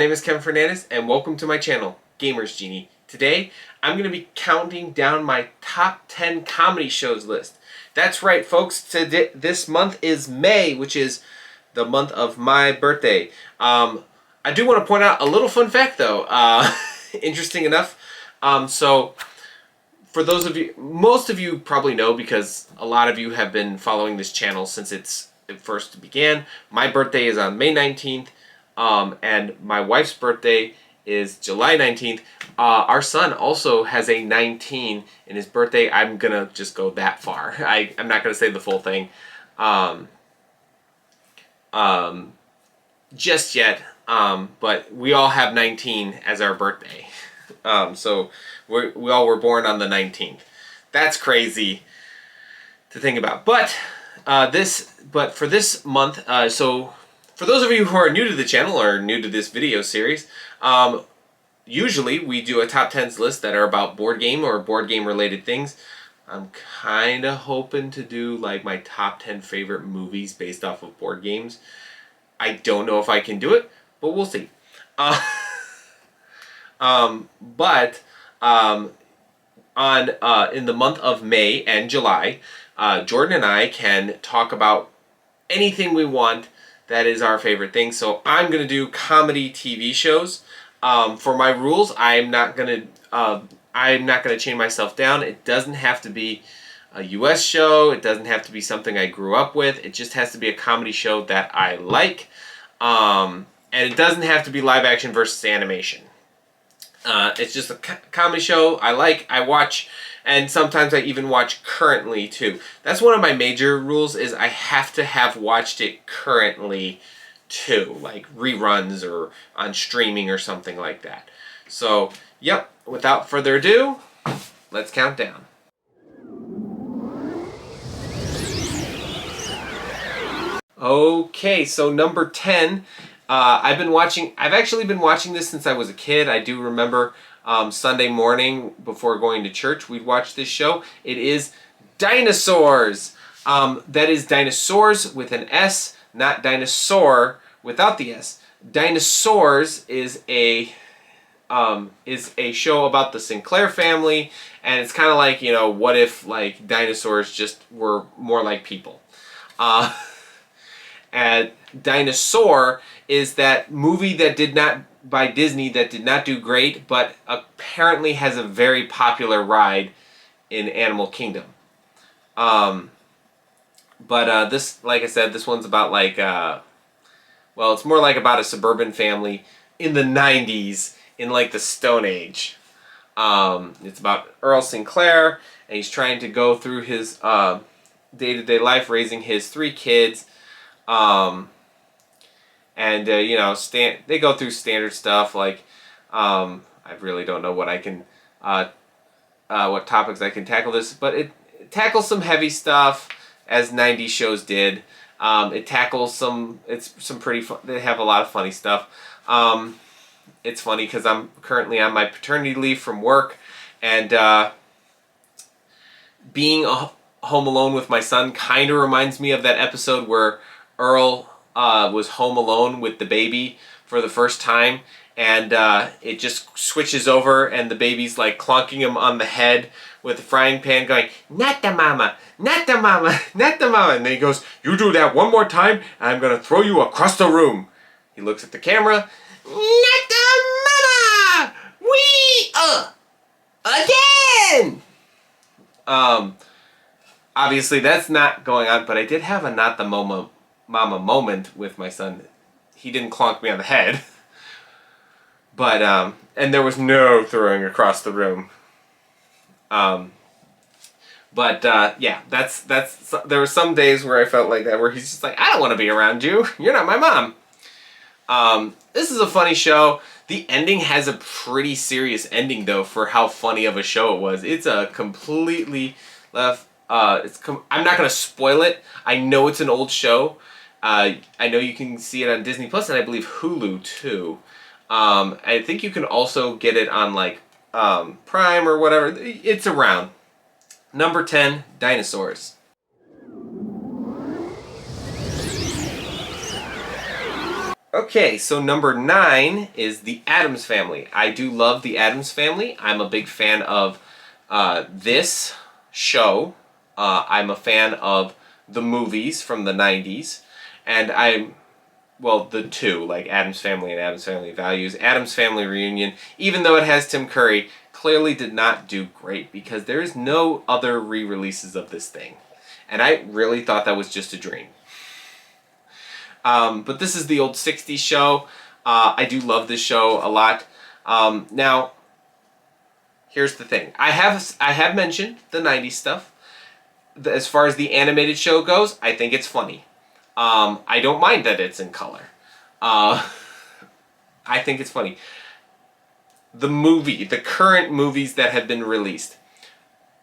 name is Kevin Fernandez, and welcome to my channel, Gamers Genie. Today, I'm going to be counting down my top 10 comedy shows list. That's right, folks. This month is May, which is the month of my birthday. I do want to point out a little fun fact, though. Interesting enough. So, for those of you, most of you probably know because a lot of you have been following this channel since it first began. My birthday is on May 19th. And my wife's birthday is July 19th. Our son also has a 19 in his birthday. I'm going to just go that far. I'm not going to say the full thing just yet, but we all have 19 as our birthday. So we all were born on the 19th. That's crazy to think about. But for this month, for those of you who are new to the channel or new to this video series, usually we do a top 10s list that are about board game or board game related things. I'm kind of hoping to do like my top 10 favorite movies based off of board games. I don't know if I can do it, but we'll see. In the month of May and July, Jordan and I can talk about anything we want that is our favorite thing. So I'm going to do comedy TV shows. For my rules, I'm not going to chain myself down. It doesn't have to be a US show. It doesn't have to be something I grew up with. It just has to be a comedy show that I like. And it doesn't have to be live action versus animation. It's just a comedy show I like, I watch, and sometimes I even watch currently too. That's one of my major rules, is I have to have watched it currently too, like reruns or on streaming or something like that. So, yep, without further ado, let's count down. Okay, so number 10. I've actually been watching this since I was a kid. I do remember Sunday morning before going to church, we'd watch this show. It is Dinosaurs. That is Dinosaurs with an S, not dinosaur without the S. Dinosaurs is a show about the Sinclair family, and it's kind of like, you know, what if like dinosaurs just were more like people. And Dinosaur is that movie by Disney that did not do great, but apparently has a very popular ride in Animal Kingdom. This, like I said, this one's about like, it's more like about a suburban family in the 90s in like the Stone Age. It's about Earl Sinclair, and he's trying to go through his day-to-day life raising his 3 kids. You know, they go through standard stuff like, I really don't know what I can, what topics I can tackle this, but it tackles some heavy stuff as 90s shows did. It tackles some pretty fun, they have a lot of funny stuff. It's funny because I'm currently on my paternity leave from work, and, being home alone with my son kind of reminds me of that episode where Earl was home alone with the baby for the first time, and it just switches over and the baby's like clonking him on the head with the frying pan going, "Not the mama, not the mama, not the mama," and then he goes, "You do that one more time and I'm gonna throw you across the room." He looks at the camera, "Not the mama, again." Obviously that's not going on, but I did have a not the mama moment with my son. He didn't clonk me on the head. But, and there was no throwing across the room. Yeah, there were some days where I felt like that, where he's just like, "I don't want to be around you. You're not my mom." This is a funny show. The ending has a pretty serious ending, though, for how funny of a show it was. It's a completely left. I'm not going to spoil it. I know it's an old show. I know you can see it on Disney Plus and I believe Hulu too. I think you can also get it on like Prime or whatever. It's around. Number 10, Okay, so number 9 is the Addams Family. I do love the Addams Family. I'm a big fan of this show. I'm a fan of the movies from the 90s. And well, the two, like Addams Family and Addams Family Values. Addams Family Reunion, even though it has Tim Curry, clearly did not do great because there is no other re-releases of this thing. And I really thought that was just a dream. But this is the old 60s show. I do love this show a lot. Now, here's the thing. I have mentioned the 90s stuff. As far as the animated show goes, I think it's funny. I don't mind that it's in color. I think it's funny. The current movies that have been released,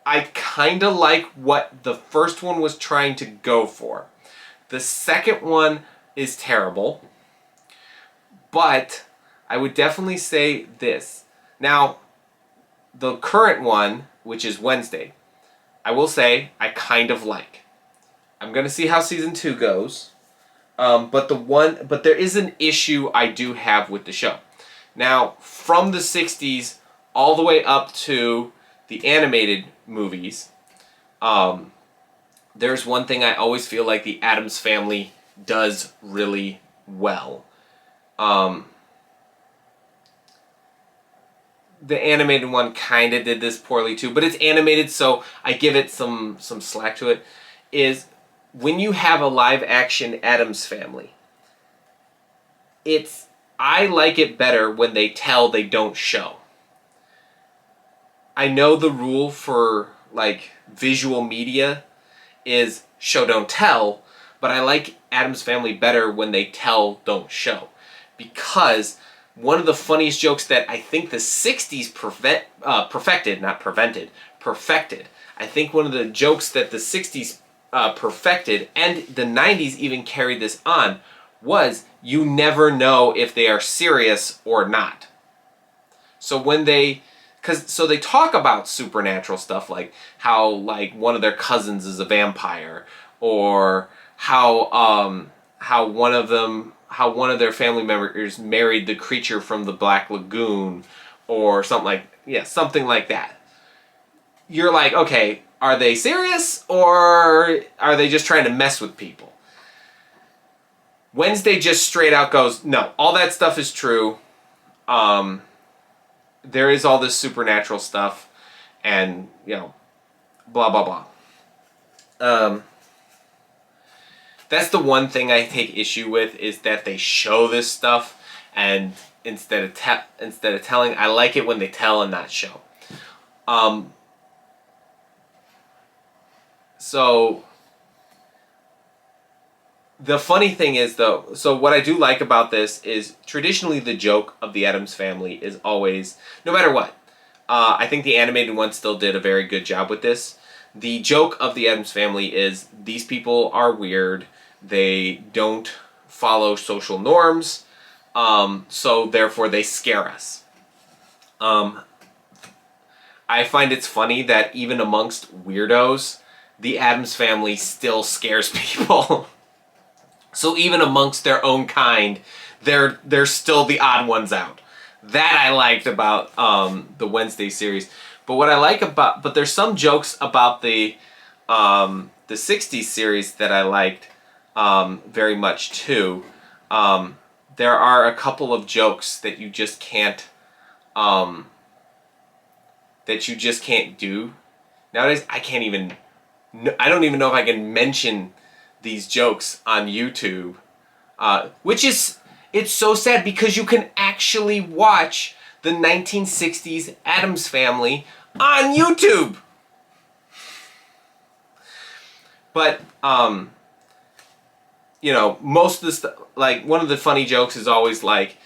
I kind of like what the first one was trying to go for. The second one is terrible, but I would definitely say this. Now, the current one, which is Wednesday, I will say I kind of like. I'm gonna see how season 2 goes, but there is an issue I do have with the show. Now, from the 60s all the way up to the animated movies, there's one thing I always feel like the Addams Family does really well. The animated one kind of did this poorly too, but it's animated, so I give it some slack to it, is when you have a live action Addams Family, I like it better when they tell, they don't show. I know the rule for like visual media is show don't tell, but I like Addams Family better when they tell don't show, because one of the funniest jokes that I think the 60s perfected, not prevented, perfected. I think one of the jokes that the 60s perfected, and the 90s even carried this on, was you never know if they are serious or not. So when they talk about supernatural stuff, like how like one of their cousins is a vampire, or how one of their family members married the creature from the Black Lagoon, or something like that. You're like, okay, are they serious or are they just trying to mess with people? Wednesday just straight out goes, no, all that stuff is true. There is all this supernatural stuff, and blah blah blah. That's the one thing I take issue with, is that they show this stuff, and instead of telling, I like it when they tell and not show. So the funny thing is, though, so what I do like about this is traditionally the joke of the Addams Family is always, no matter what, I think the animated one still did a very good job with this. The joke of the Addams Family is these people are weird. They don't follow social norms, so therefore they scare us. I find it's funny that even amongst weirdos, the Addams Family still scares people. So even amongst their own kind, they're still the odd ones out. That I liked about the Wednesday series. But there's some jokes about the 60s series that I liked very much too. There are a couple of jokes that you just can't do nowadays. I don't even know if I can mention these jokes on YouTube, it's so sad because you can actually watch the 1960s Addams Family on YouTube. But most of the stuff, like one of the funny jokes is always like,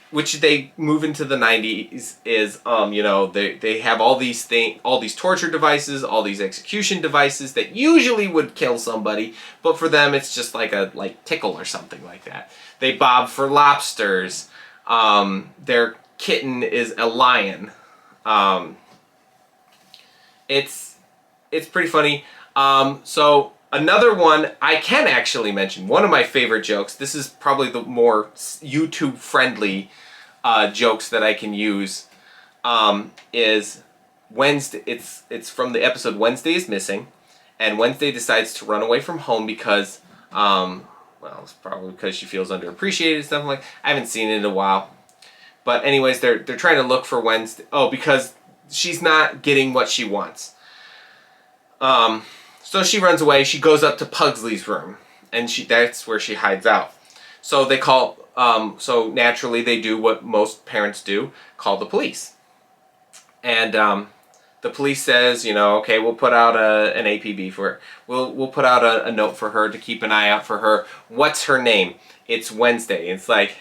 which they move into the 90s, is they have all these torture devices, all these execution devices that usually would kill somebody, but for them it's just like a tickle or something like that. They bob for lobsters. Their kitten is a lion. It's pretty funny. So Another one I can actually mention, one of my favorite jokes, this is probably the more YouTube friendly jokes that I can use, is Wednesday. It's from the episode Wednesday is Missing, and Wednesday decides to run away from home because, well, it's probably because she feels underappreciated and stuff like. I haven't seen it in a while, but anyways, they're trying to look for Wednesday. Oh, because she's not getting what she wants. So she runs away. She goes up to Pugsley's room, and that's where she hides out. So they call. So naturally, they do what most parents do: call the police. And the police says, okay, we'll put out an APB for her. We'll put out a note for her to keep an eye out for her. What's her name? It's Wednesday. It's like,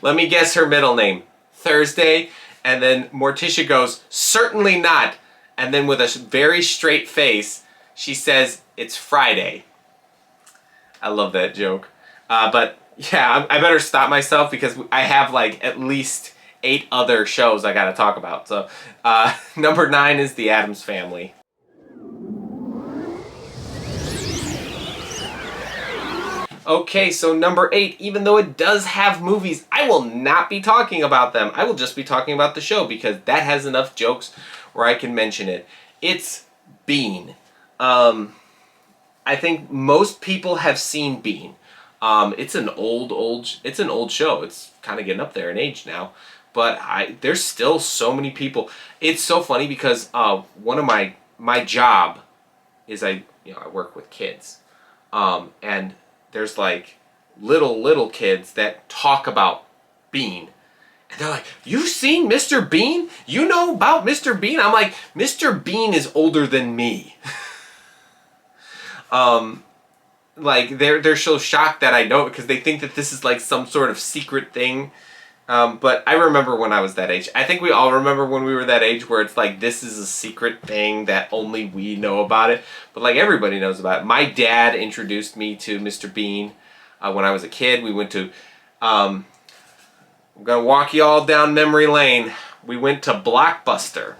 let me guess her middle name. Thursday. And then Morticia goes, certainly not. And then with a very straight face, she says, it's Friday. I love that joke. But yeah, I better stop myself because I have like at least 8 other shows I gotta talk about. So number 9 is The Addams Family. Okay, so number 8, even though it does have movies, I will not be talking about them. I will just be talking about the show because that has enough jokes where I can mention it. It's Bean. I think most people have seen Bean. It's an old show. It's kind of getting up there in age now, but there's still so many people. It's so funny because one of my job is I work with kids, and there's like little kids that talk about Bean. And they're like, you've seen Mr. Bean? You know about Mr. Bean? I'm like, Mr. Bean is older than me. Like they're so shocked that I know it because they think that this is like some sort of secret thing. But I remember when I was that age. I think we all remember when we were that age where it's like this is a secret thing that only we know about it. But like everybody knows about it. My dad introduced me to Mr. Bean when I was a kid. We went to I'm gonna walk you all down memory lane. We went to Blockbuster,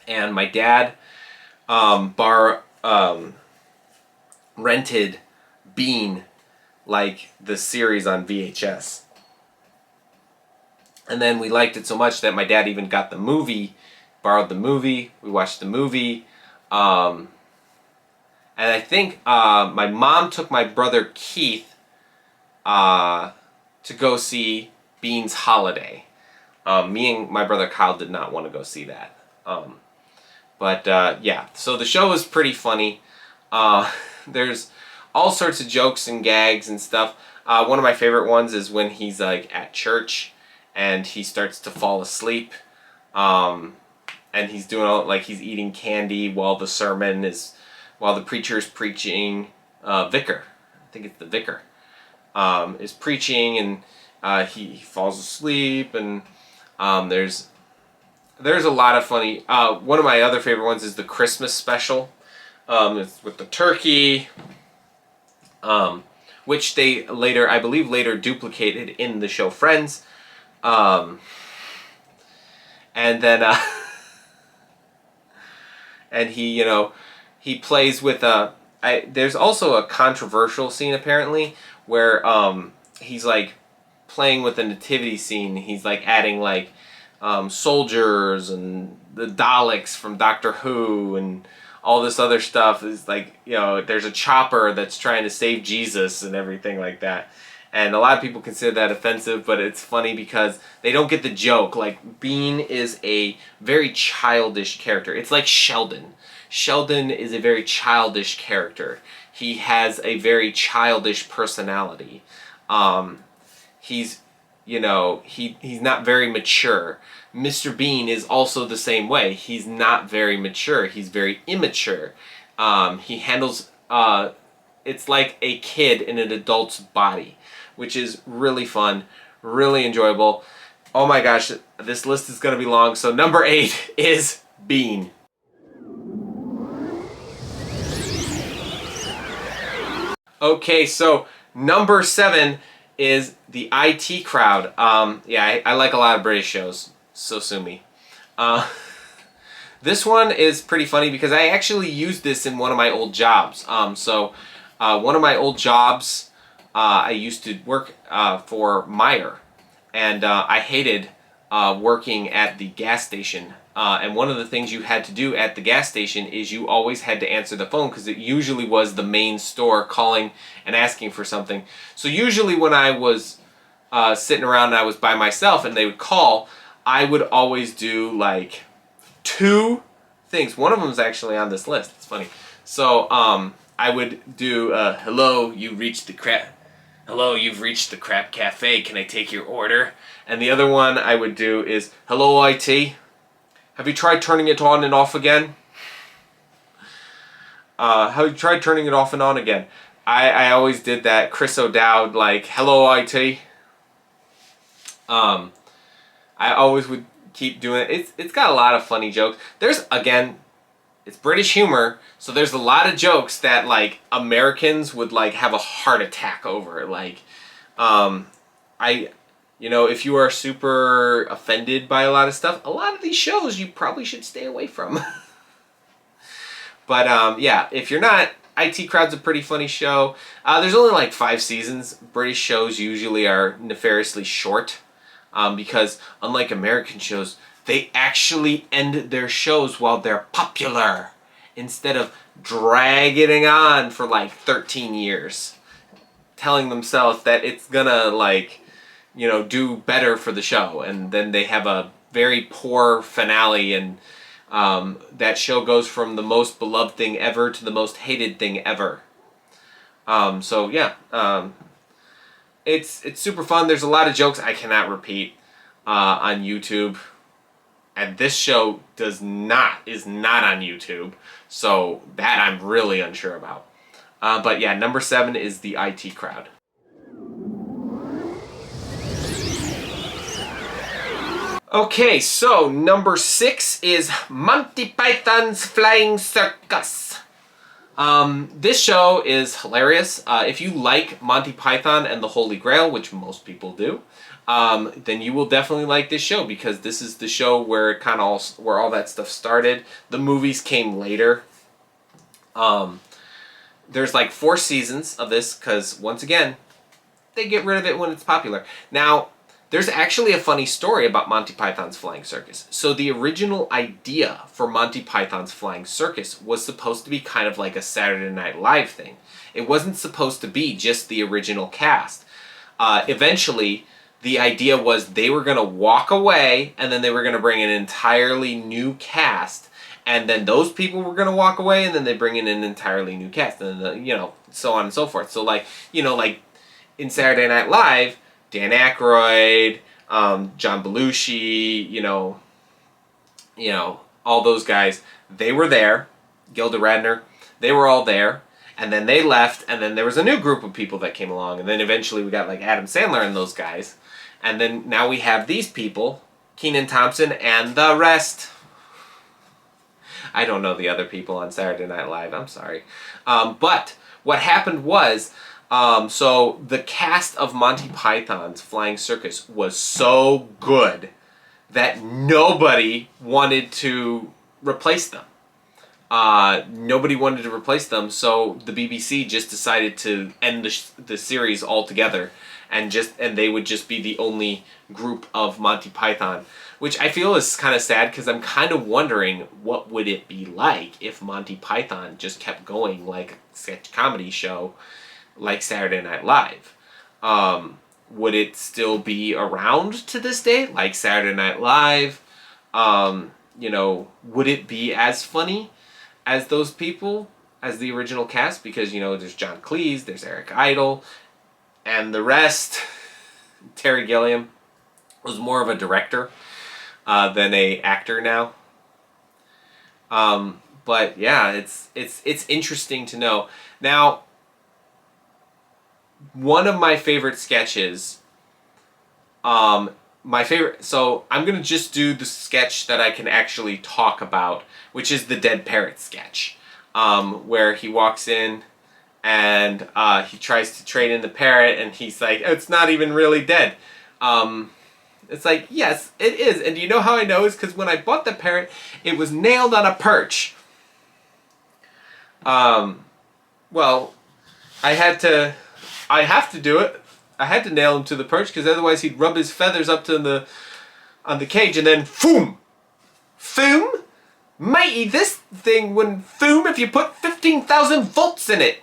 and my dad rented Bean, like the series on VHS. And then we liked it so much that my dad even got the movie, borrowed the movie. We watched the movie. And I think my mom took my brother Keith to go see Bean's Holiday. Me and my brother Kyle did not want to go see that. But yeah, so the show is pretty funny. There's all sorts of jokes and gags and stuff. One of my favorite ones is when he's like at church and he starts to fall asleep. And he's doing like he's eating candy while the preacher is preaching. Vicar, I think it's the vicar, is preaching, and he falls asleep, and there's a lot of funny. One of my other favorite ones is the Christmas special. It's with the turkey, which they I believe later duplicated in the show Friends. And then and he plays with there's also a controversial scene apparently where he's like playing with the nativity scene. He's like adding like soldiers and the Daleks from Doctor Who and all this other stuff. Is like, there's a chopper that's trying to save Jesus and everything like that. And a lot of people consider that offensive, but it's funny because they don't get the joke. Like, Bean is a very childish character. It's like Sheldon. Sheldon is a very childish character. He has a very childish personality. He's not very mature. Mr. Bean is also the same way. He's not very mature. He's very immature. He handles, it's like a kid in an adult's body, which is really fun, really enjoyable. Oh my gosh, this list is going to be long. So number 8 is Bean. Okay, so number 7 is the IT Crowd. Yeah, I like a lot of British shows, so sue me. This one is pretty funny because I actually used this in one of my old jobs. One of my old jobs, I used to work for Meyer, and I hated working at the gas station. And one of the things you had to do at the gas station is you always had to answer the phone because it usually was the main store calling and asking for something. So usually when I was sitting around and I was by myself and they would call, I would always do like two things. One of them is actually on this list. It's funny. So I would do hello, you've reached the crap cafe. Can I take your order? And the other one I would do is hello IT. Have you tried turning it on and off again? Have you tried turning it off and on again? I always did that Chris O'Dowd like hello IT. I always would keep doing it. It's got a lot of funny jokes. There's, again, it's British humor, so there's a lot of jokes that like Americans would like have a heart attack over. Like, if you are super offended by a lot of stuff, a lot of these shows you probably should stay away from. But yeah, if you're not, IT Crowd's a pretty funny show. There's only like 5 seasons. British shows usually are nefariously short. Because unlike American shows, they actually end their shows while they're popular instead of dragging on for like 13 years, telling themselves that it's gonna do better for the show, and then they have a very poor finale, and that show goes from the most beloved thing ever to the most hated thing ever. So yeah. It's super fun. There's a lot of jokes I cannot repeat on YouTube, and this show is not on YouTube, so that I'm really unsure about. But yeah, number 7 is the IT Crowd. Okay, so number 6 is Monty Python's Flying Circus. This show is hilarious. If you like Monty Python and the Holy Grail, which most people do, then you will definitely like this show because this is the show where it where all that stuff started. The movies came later. There's like 4 seasons of this because once again, they get rid of it when it's popular. Now, there's actually a funny story about Monty Python's Flying Circus. So the original idea for Monty Python's Flying Circus was supposed to be kind of like a Saturday Night Live thing. It wasn't supposed to be just the original cast. Eventually, the idea was they were going to walk away and then they were going to bring an entirely new cast. And then those people were going to walk away and then they bring in an entirely new cast. And so on and so forth. So like in Saturday Night Live, Dan Aykroyd, John Belushi, all those guys, they were there. Gilda Radner, they were all there. And then they left, and then there was a new group of people that came along. And then eventually we got like Adam Sandler and those guys. And then now we have these people, Kenan Thompson and the rest. I don't know the other people on Saturday Night Live, I'm sorry. But what happened was, so the cast of Monty Python's Flying Circus was so good that nobody wanted to replace them. Nobody wanted to replace them, so the BBC just decided to end the series altogether, and they would just be the only group of Monty Python, which I feel is kind of sad because I'm kind of wondering what would it be like if Monty Python just kept going like a sketch comedy show like Saturday Night Live. Would it still be around to this day like Saturday Night Live? Would it be as funny as those people, as the original cast? Because, there's John Cleese, there's Eric Idle, and the rest. Terry Gilliam was more of a director than a actor now. But yeah, it's interesting to know. Now, one of my favorite sketches, so I'm going to just do the sketch that I can actually talk about, which is the Dead Parrot sketch, where he walks in and he tries to trade in the parrot and he's like, it's not even really dead. It's like, yes, it is. And do you know how I know? Is because when I bought the parrot, it was nailed on a perch. Well, I have to do it. I had to nail him to the perch because otherwise he'd rub his feathers up to on the cage and then foom! Foom? Matey, this thing wouldn't foom if you put 15,000 volts in it.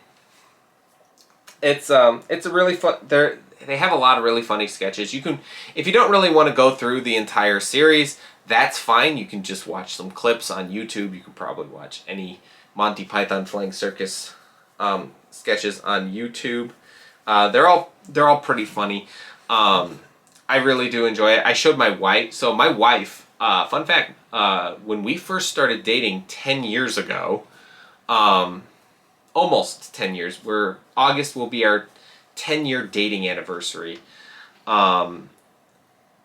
It's a really fun. They have a lot of really funny sketches. You can, if you don't really want to go through the entire series, that's fine. You can just watch some clips on YouTube. You can probably watch any Monty Python Flying Circus sketches on YouTube. They're all pretty funny. I really do enjoy it. I showed my wife. So my wife, fun fact, when we first started dating 10 years ago, almost 10 years, August will be our 10-year dating anniversary.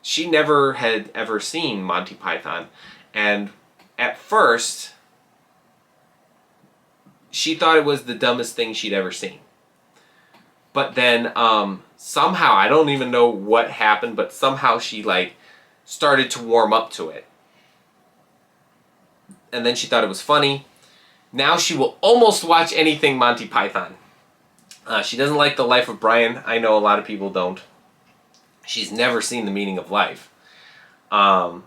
She never had ever seen Monty Python. And at first, she thought it was the dumbest thing she'd ever seen. But then somehow, I don't even know what happened, but somehow she started to warm up to it. And then she thought it was funny. Now she will almost watch anything Monty Python. She doesn't like The Life of Brian. I know a lot of people don't. She's never seen The Meaning of Life. But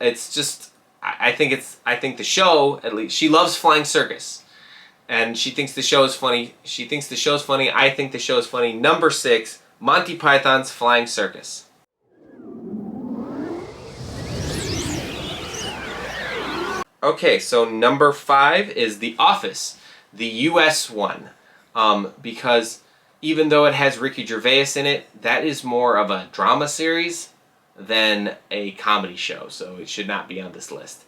it's just, I think the show, at least, she loves Flying Circus. And she thinks the show is funny. She thinks the show's funny. I think the show is funny. Number 6, Monty Python's Flying Circus. Okay, so number 5 is The Office, the US one. Because even though it has Ricky Gervais in it, that is more of a drama series than a comedy show, so it should not be on this list.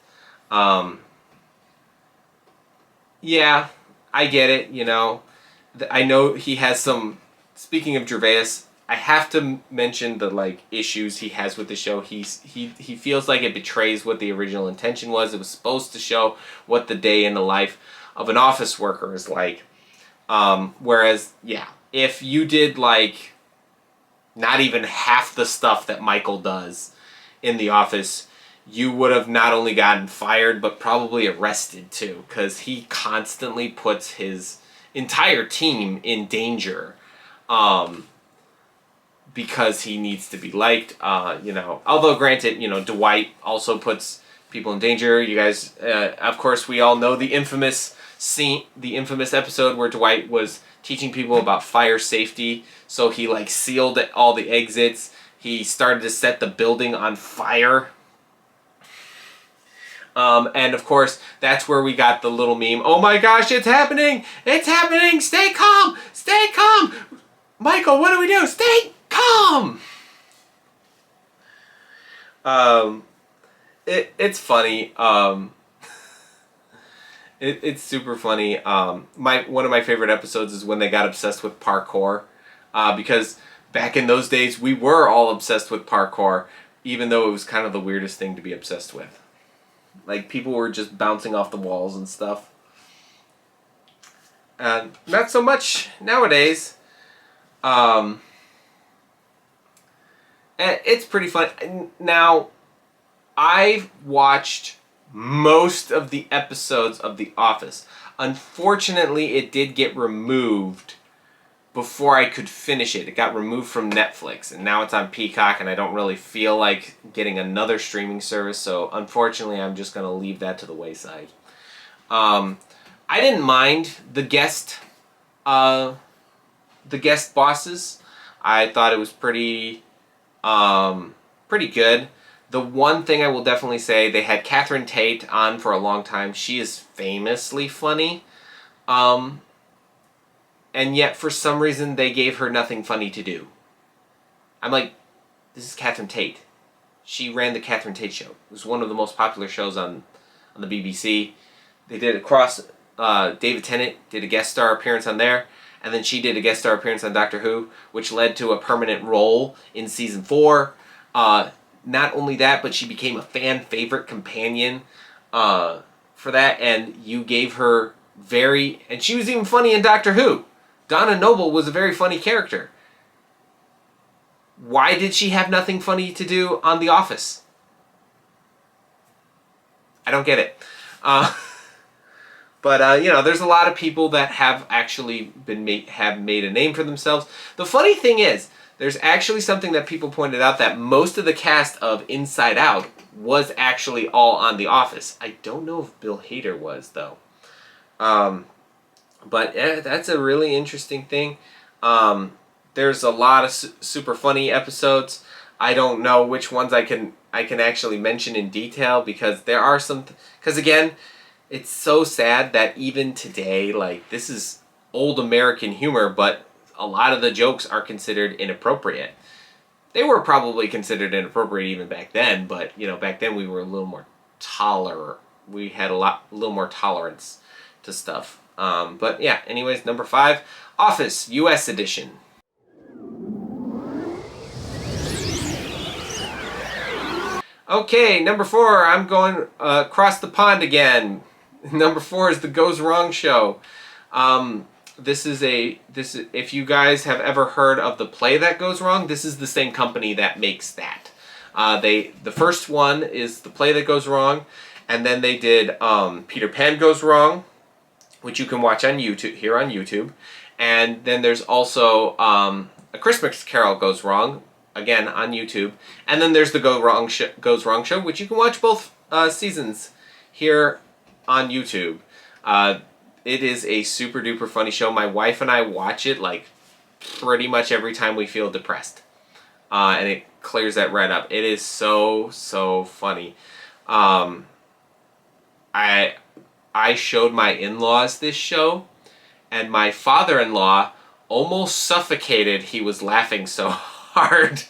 Yeah, I get it, you know. I know he has some, speaking of Gervais, I have to mention the issues he has with the show. He feels like it betrays what the original intention was. It was supposed to show what the day in the life of an office worker is like. Whereas, yeah, if you did not even half the stuff that Michael does in The Office, you would have not only gotten fired, but probably arrested too, because he constantly puts his entire team in danger. Because he needs to be liked, although granted, Dwight also puts people in danger. You guys, of course, we all know the infamous episode where Dwight was teaching people about fire safety. So he sealed all the exits. He started to set the building on fire. And of course, that's where we got the little meme. Oh my gosh, it's happening! It's happening! Stay calm! Stay calm! Michael, what do we do? Stay calm! It's funny. It's super funny. One of my favorite episodes is when they got obsessed with parkour, because back in those days we were all obsessed with parkour, even though it was kind of the weirdest thing to be obsessed with. People were just bouncing off the walls and stuff. And not so much nowadays. It's pretty fun. Now, I've watched most of the episodes of The Office. Unfortunately, it did get removed before I could finish it. It got removed from Netflix, and now it's on Peacock, and I don't really feel like getting another streaming service, so unfortunately, I'm just going to leave that to the wayside. I didn't mind the guest bosses. I thought it was pretty good. The one thing I will definitely say, they had Catherine Tate on for a long time. She is famously funny. And yet, for some reason, they gave her nothing funny to do. I'm like, this is Catherine Tate. She ran the Catherine Tate Show. It was one of the most popular shows on the BBC. They did it across, David Tennant did a guest star appearance on there, and then she did a guest star appearance on Doctor Who, which led to a permanent role in Season 4. Not only that, but she became a fan favorite companion for that, and you gave her and she was even funny in Doctor Who. Donna Noble was a very funny character. Why did she have nothing funny to do on The Office? I don't get it. But there's a lot of people that have actually have made a name for themselves. The funny thing is, there's actually something that people pointed out, that most of the cast of Inside Out was actually all on The Office. I don't know if Bill Hader was, though. But that's a really interesting thing. There's a lot of super funny episodes. I don't know which ones I can actually mention in detail, because there are some. Because again, it's so sad that even today, like, this is old American humor, but a lot of the jokes are considered inappropriate. They were probably considered inappropriate even back then, but back then we were a little more tolerant. We had a little more tolerance to stuff. But yeah, anyways, number 5, Office U.S. edition. Okay, number 4, I'm going across the pond again. Number 4 is The Goes Wrong Show. This is if you guys have ever heard of the play That Goes Wrong, this is the same company that makes that. The first one is The Play That Goes Wrong, and then they did Peter Pan Goes Wrong, which you can watch on YouTube here on YouTube, and then there's also A Christmas Carol Goes Wrong, again on YouTube, and then there's The Goes Wrong Show, which you can watch both seasons here on YouTube. It is a super duper funny show. My wife and I watch it like pretty much every time we feel depressed, and it clears that right up. It is so funny. I showed my in-laws this show, and my father-in-law almost suffocated. He was laughing so hard.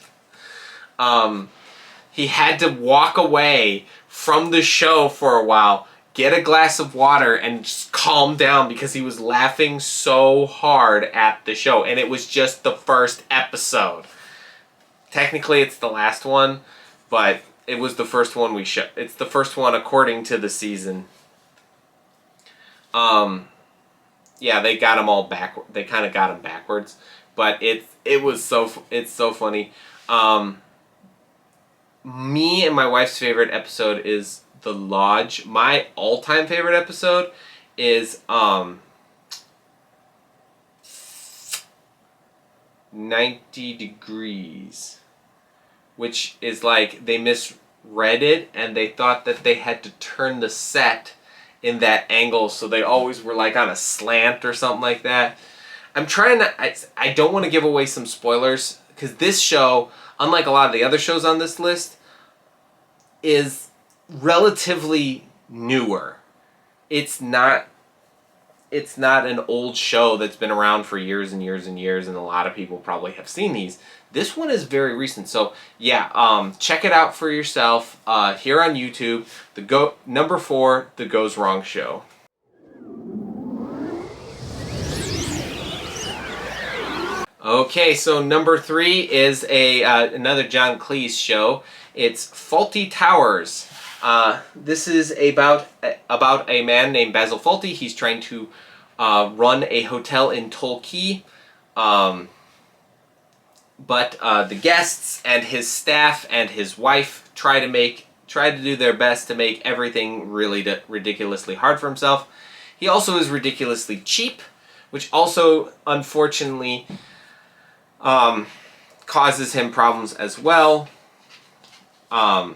He had to walk away from the show for a while, get a glass of water, and just calm down, because he was laughing so hard at the show. And it was just the first episode. Technically, it's the last one, but it was the first one we showed. It's the first one according to the season. Yeah, they got them all backward. They kind of got them backwards, but it's so funny. Me and my wife's favorite episode is The Lodge. My all-time favorite episode is 90 Degrees, which is like they misread it and they thought that they had to turn the set in that angle, so they always were like on a slant or something like that. I'm trying to. I don't want to give away some spoilers, because this show, unlike a lot of the other shows on this list, is relatively newer. It's not an old show that's been around for years and years and years, and a lot of people probably have seen these. This one is very recent, so yeah, check it out for yourself here on YouTube. Number 4, The Goes Wrong Show. Okay, so number 3 is another John Cleese show. It's Fawlty Towers. This is about a man named Basil Fawlty. He's trying to run a hotel in Torquay, but the guests and his staff and his wife try to do their best to make everything really ridiculously hard for himself. He also is ridiculously cheap, which also unfortunately causes him problems as well. Yeah,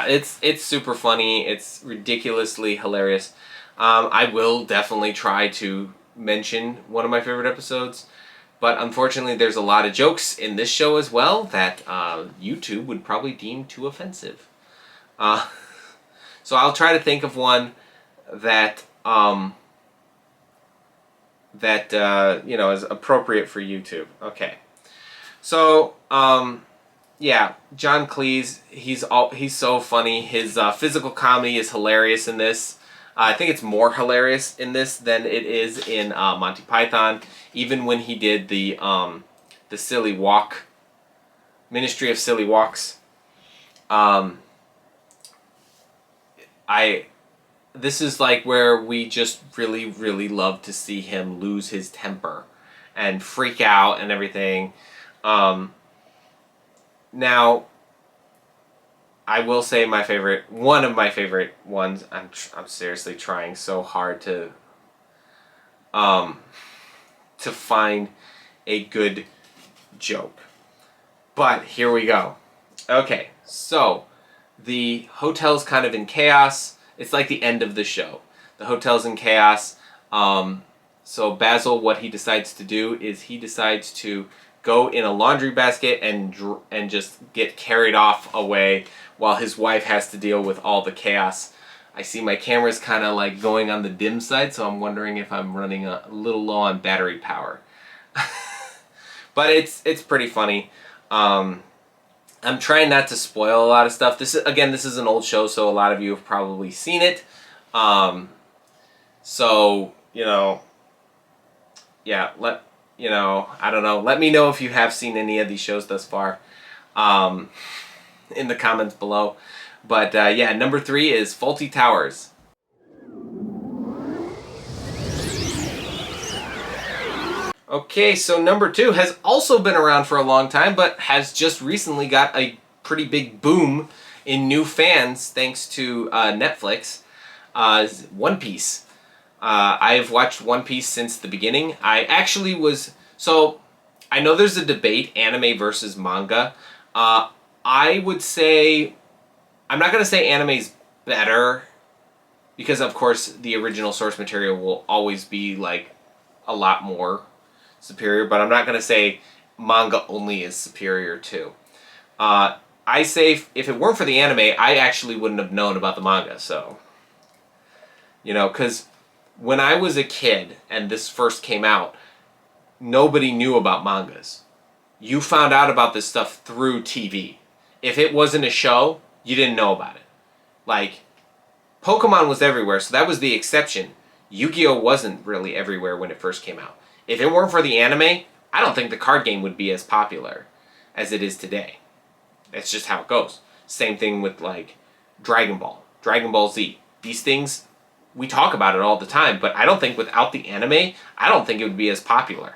it's super funny. It's ridiculously hilarious. I will definitely try to mention one of my favorite episodes, but unfortunately there's a lot of jokes in this show as well that YouTube would probably deem too offensive. So I'll try to think of one that is appropriate for YouTube. Okay, so yeah, John Cleese, he's so funny. His physical comedy is hilarious in this. I think it's more hilarious in this than it is in Monty Python. Even when he did the Silly Walk, Ministry of Silly Walks. This is like where we just really, really love to see him lose his temper and freak out and everything. Um, Now, I will say one of my favorite ones. I'm seriously trying so hard um, to find a good joke. But here we go. Okay, so the hotel's kind of in chaos. It's like the end of the show. The hotel's in chaos. So Basil, what he decides to do is he decides to go in a laundry basket and just get carried off away while his wife has to deal with all the chaos. I see my camera's kind of like going on the dim side, so I'm wondering if I'm running a little low on battery power. But it's pretty funny. I'm trying not to spoil a lot of stuff. This is an old show, so a lot of you have probably seen it. So yeah, I don't know. Let me know if you have seen any of these shows thus far, in the comments below. But yeah, number 3 is Faulty Towers. Okay, so number 2 has also been around for a long time, but has just recently got a pretty big boom in new fans thanks to Netflix. One Piece. I've watched One Piece since the beginning. I know there's a debate, anime versus manga. I would say, I'm not going to say anime's better, because of course the original source material will always be like a lot more superior, but I'm not going to say manga only is superior too. I say if it weren't for the anime, I actually wouldn't have known about the manga. So, because when I was a kid and this first came out, nobody knew about mangas. You found out about this stuff through TV. If it wasn't a show, you didn't know about it. Like, Pokemon was everywhere, so that was the exception. Yu-Gi-Oh! Wasn't really everywhere when it first came out. If it weren't for the anime, I don't think the card game would be as popular as it is today. That's just how it goes. Same thing with like Dragon Ball, Dragon Ball Z. These things, we talk about it all the time, but I don't think without the anime, I don't think it would be as popular.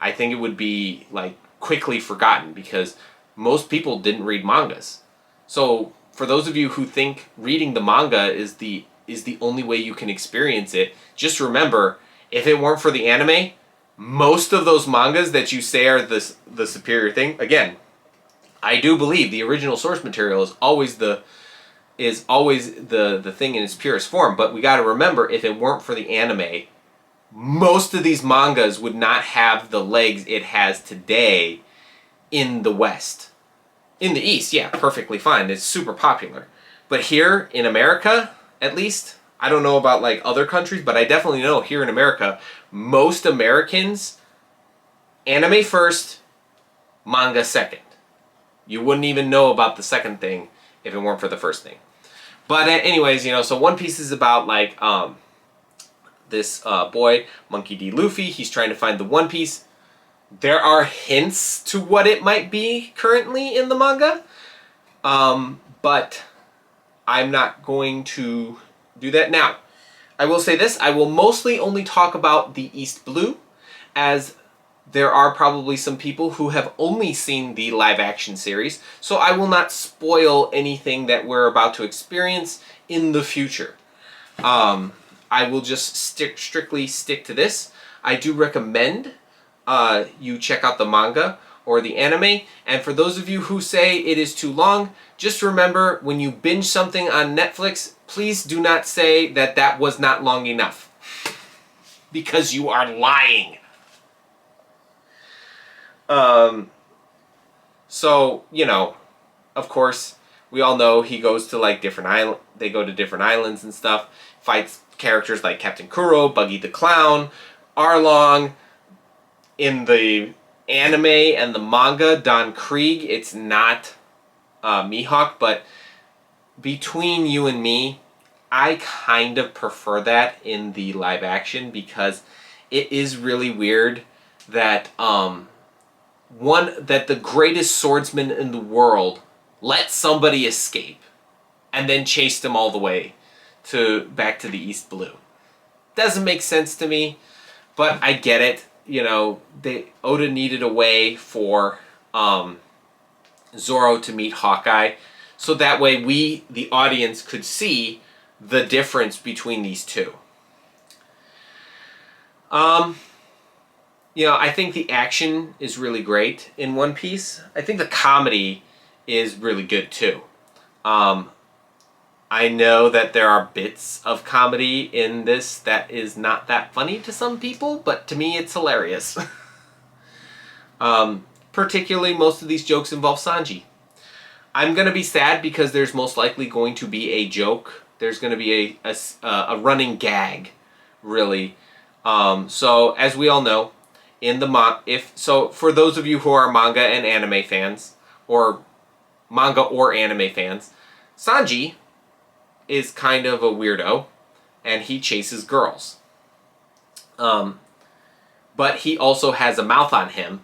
I think it would be like quickly forgotten because most people didn't read mangas. So for those of you who think reading the manga is the only way you can experience it, just remember, if it weren't for the anime, most of those mangas that you say are the superior thing, again, I do believe the original source material is always the thing in its purest form, but we got to remember, if it weren't for the anime, most of these mangas would not have the legs it has today in the West. In the East, yeah, perfectly fine. It's super popular. But here in America, at least, I don't know about like other countries, but I definitely know here in America, most Americans, anime first, manga second. You wouldn't even know about the second thing if it weren't for the first thing. But anyways, so One Piece is about like this boy, Monkey D. Luffy. He's trying to find the One Piece. There are hints to what it might be currently in the manga, but I'm not going to do that now. I will say this, I will mostly only talk about the East Blue, as there are probably some people who have only seen the live-action series, so I will not spoil anything that we're about to experience in the future. I will just strictly stick to this. I do recommend you check out the manga or the anime, and for those of you who say it is too long, just remember, when you binge something on Netflix, please do not say that that was not long enough, because you are lying. So, of course, we all know he goes to like they go to different islands and stuff, fights characters like Captain Kuro, Buggy the Clown, Arlong. In the anime and the manga, Don Krieg, it's not Mihawk, but between you and me, I kind of prefer that in the live action, because it is really weird that that the greatest swordsman in the world let somebody escape and then chased him all the way back to the East Blue. Doesn't make sense to me, but I get it. Oda needed a way for Zoro to meet Hawkeye, so that way we, the audience, could see the difference between these two. I think the action is really great in One Piece. I think the comedy is really good too. I know that there are bits of comedy in this that is not that funny to some people, but to me it's hilarious. Particularly, most of these jokes involve Sanji. I'm going to be sad because there's most likely going to be a joke. There's going to be a running gag, really. So, as we all know, in the for those of you who are manga and anime fans, or manga or anime fans, Sanji is kind of a weirdo, and he chases girls. But he also has a mouth on him,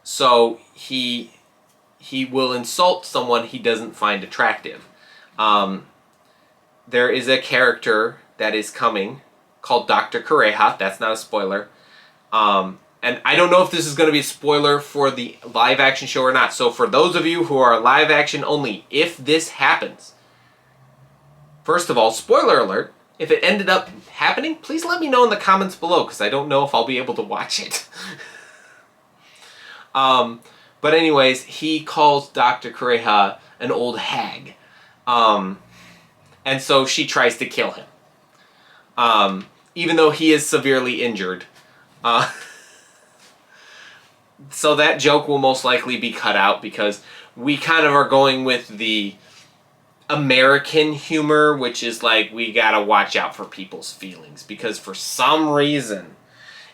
so he will insult someone he doesn't find attractive. There is a character that is coming called Dr. Kureha. That's not a spoiler. And I don't know if this is going to be a spoiler for the live action show or not. So for those of you who are live action only, if this happens, first of all, spoiler alert, if it ended up happening, please let me know in the comments below, because I don't know if I'll be able to watch it. But anyways, he calls Dr. Kureha an old hag. And so she tries to kill him. Even though he is severely injured. So that joke will most likely be cut out, because we kind of are going with the American humor, which is like, we gotta watch out for people's feelings. Because for some reason,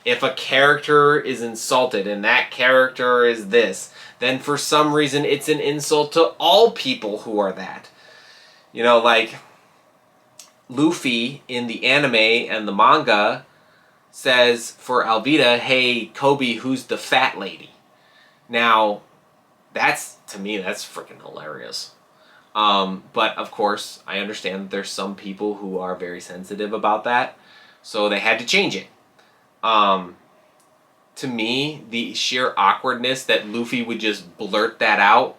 if a character is insulted and that character is this, then for some reason it's an insult to all people who are that. Like Luffy in the anime and the manga says for Alvida, "Hey, Kobe, who's the fat lady?" Now, to me, that's freaking hilarious. But of course, I understand that there's some people who are very sensitive about that, so they had to change it. To me, the sheer awkwardness that Luffy would just blurt that out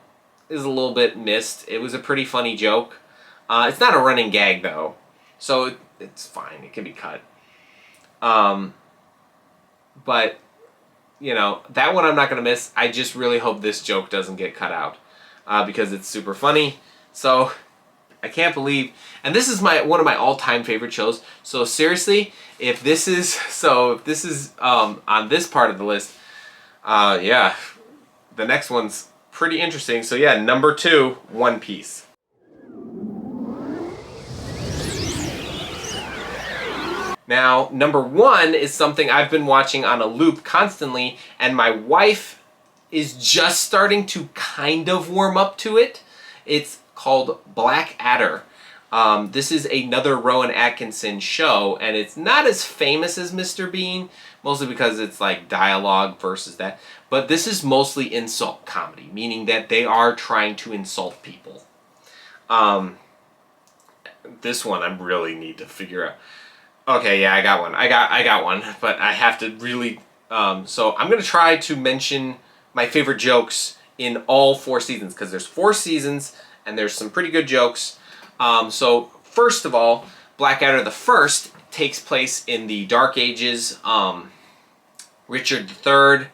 is a little bit missed. It was a pretty funny joke. It's not a running gag, though, so it's fine. It can be cut. But, that one I'm not going to miss. I just really hope this joke doesn't get cut out, because it's super funny. So, I can't believe... And this is one of my all-time favorite shows. So, seriously, if this is on this part of the list, yeah, the next one's pretty interesting. So, yeah, number 2, One Piece. Now, number 1 is something I've been watching on a loop constantly, and my wife is just starting to kind of warm up to it. It's called Blackadder. This is another Rowan Atkinson show, and it's not as famous as Mr. Bean, mostly because it's like dialogue versus that. But this is mostly insult comedy, meaning that they are trying to insult people. This one I really need to figure out. Okay, yeah, I got one. I got one, but I have to really... so I'm going to try to mention my favorite jokes in all 4 seasons, because there's 4 seasons, and there's some pretty good jokes. So, first of all, Blackadder the First takes place in the Dark Ages, Richard III.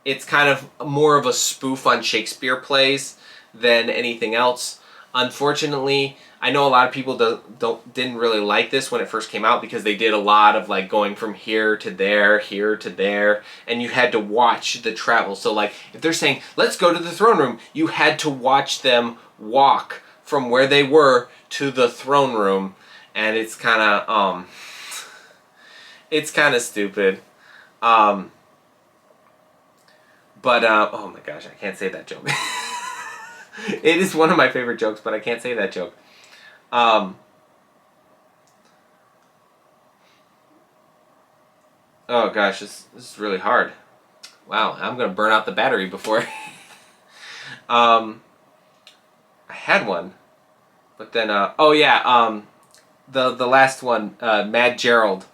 It's kind of more of a spoof on Shakespeare plays than anything else. Unfortunately, I know a lot of people didn't really like this when it first came out, because they did a lot of like going from here to there, and you had to watch the travel. So like if they're saying, let's go to the throne room, you had to watch them walk from where they were to the throne room, and it's kind of stupid. But oh my gosh, I can't say that joke. It is one of my favorite jokes, but I can't say that joke. Oh gosh, this is really hard. Wow, I'm gonna burn out the battery before. I had one, but then oh yeah, the last one, Mad Gerald,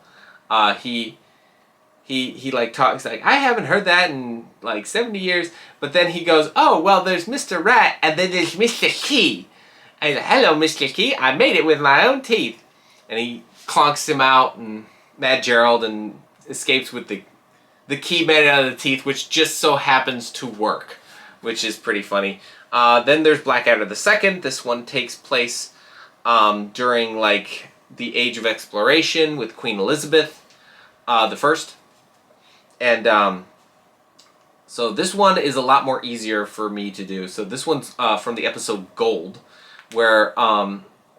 he he like talks like, I haven't heard that in like 70 years. But then he goes, oh, well, there's Mr. Rat and then there's Mr. Key. And he's like, hello, Mr. Key, I made it with my own teeth. And he clonks him out, and Mad Gerald and escapes with the key made out of the teeth, which just so happens to work, which is pretty funny. Then there's Blackadder the Second. This one takes place during like the Age of Exploration with Queen Elizabeth the First. And so this one is a lot more easier for me to do. So this one's from the episode Gold, where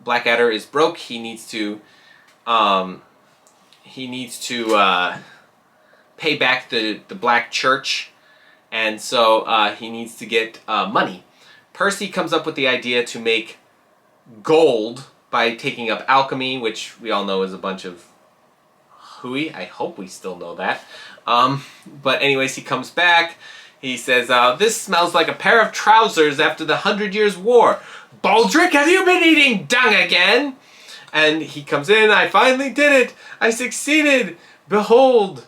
Blackadder is broke. He needs to pay back the Black Church, and so he needs to get money. Percy comes up with the idea to make gold by taking up alchemy, which we all know is a bunch of hooey. I hope we still know that. But anyways, he comes back. He says, this smells like a pair of trousers after the 100 Years' War. Baldric, have you been eating dung again? And he comes in, I finally did it! I succeeded! Behold!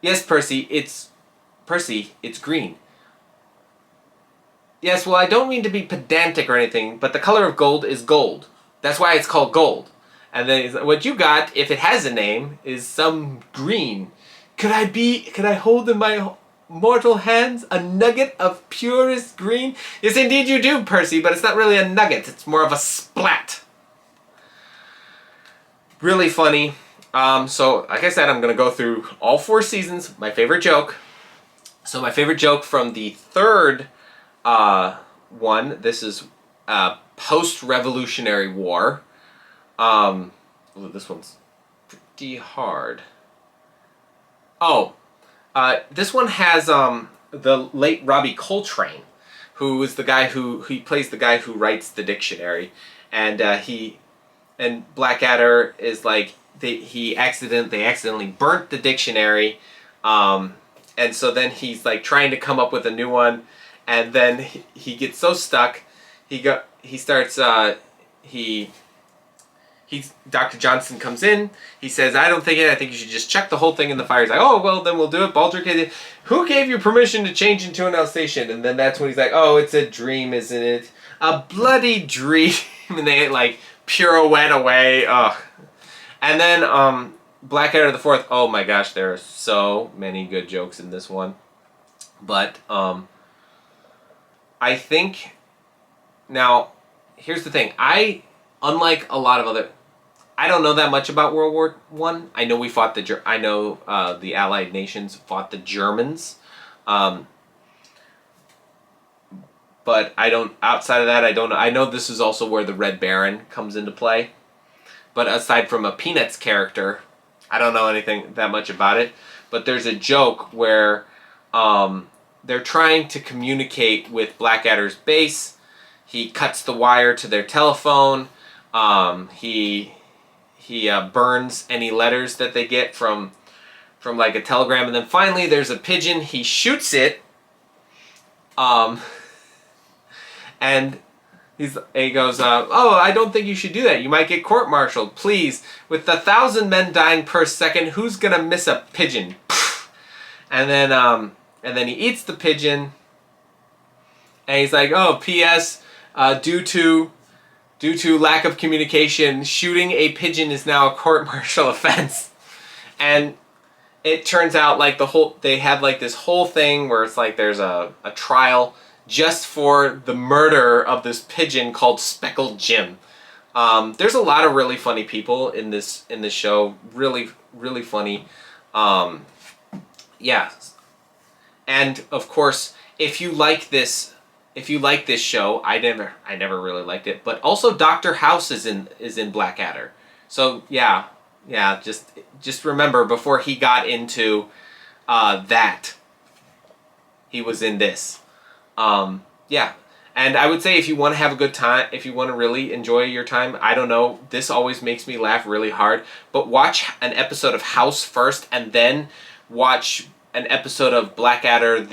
Yes, Percy, it's green. Yes, well, I don't mean to be pedantic or anything, but the color of gold is gold. That's why it's called gold. And then he's like, what you got, if it has a name, is some green. Could I hold in my mortal hands a nugget of purest green? Yes, indeed you do, Percy, but it's not really a nugget. It's more of a splat. Really funny. So, like I said, I'm going to go through all 4 seasons. My favorite joke. So, my favorite joke from the third one. This is post-Revolutionary War. This one's pretty hard. Oh, this one has the late Robbie Coltrane, who is the guy he plays the guy who writes the dictionary, and Blackadder is like they accidentally burnt the dictionary, and so then he's like trying to come up with a new one, and then he gets so stuck, Dr. Johnson comes in. He says, I don't think it. I think you should just chuck the whole thing in the fire. He's like, oh, well, then we'll do it. Baldric, who gave you permission to change into an Alsatian? And then that's when he's like, oh, it's a dream, isn't it? A bloody dream. And they, like, pirouette away. Ugh. And then Blackadder the Fourth. Oh, my gosh, there are so many good jokes in this one. But I think... Now, here's the thing. Unlike a lot of other... I don't know that much about World War I. I know we fought the Allied nations fought the Germans. But I don't... Outside of that, I don't know. I know this is also where the Red Baron comes into play. But aside from a Peanuts character, I don't know anything that much about it. But there's a joke where they're trying to communicate with Blackadder's base. He cuts the wire to their telephone. He burns any letters that they get from like a telegram, and then finally there's a pigeon. He shoots it, and he goes, "Oh, I don't think you should do that. You might get court-martialed. Please, with 1,000 men dying per second, who's gonna miss a pigeon?" And then he eats the pigeon, and he's like, "Oh, P.S. Due to lack of communication, shooting a pigeon is now a court-martial offense." And it turns out like they have like this whole thing where it's like there's a trial just for the murder of this pigeon called Speckled Jim. There's a lot of really funny people in this show. Really, really funny. Yeah. And of course, if you like this show, I never really liked it, but also Dr. House is in Blackadder. So yeah, just remember before he got into that, he was in this. Yeah. And I would say if you want to have a good time, if you want to really enjoy your time, I don't know, this always makes me laugh really hard, but watch an episode of House first and then watch an episode of Blackadder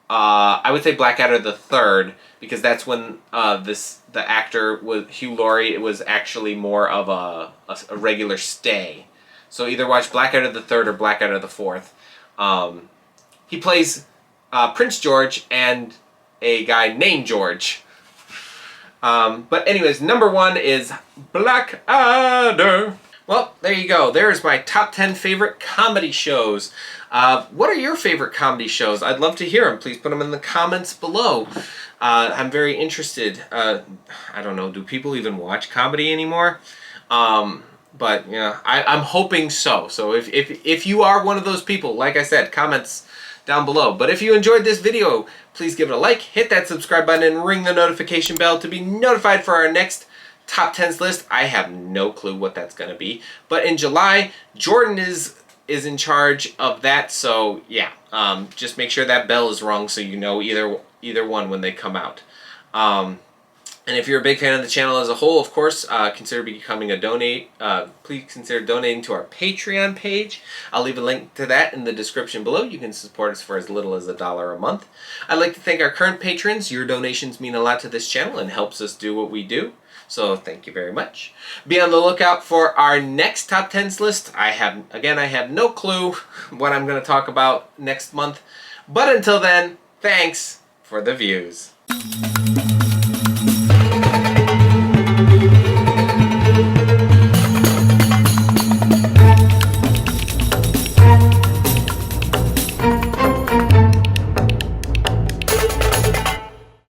I would say Blackadder the Third, because that's when the actor was Hugh Laurie. It was actually more of a regular stay. So either watch Blackadder the Third or Blackadder the Fourth. He plays Prince George and a guy named George. But anyways, number 1 is Blackadder. Well, there you go. There's my top 10 favorite comedy shows. What are your favorite comedy shows? I'd love to hear them. Please put them in the comments below. I'm very interested. I don't know, do people even watch comedy anymore? But yeah, I'm hoping so. So if you are one of those people, like I said, comments down below. But if you enjoyed this video, please give it a like, hit that subscribe button, and ring the notification bell to be notified for our next top 10s list. I have no clue what that's going to be. But in July, Jordan is in charge of that. So yeah, just make sure that bell is rung so you know either one when they come out. And if you're a big fan of the channel as a whole, of course, consider becoming a donate. Please consider donating to our Patreon page. I'll leave a link to that in the description below. You can support us for as little as $1 a month. I'd like to thank our current patrons. Your donations mean a lot to this channel and helps us do what we do. So thank you very much. Be on the lookout for our next top 10s list. I have no clue what I'm going to talk about next month. But until then, thanks for the views.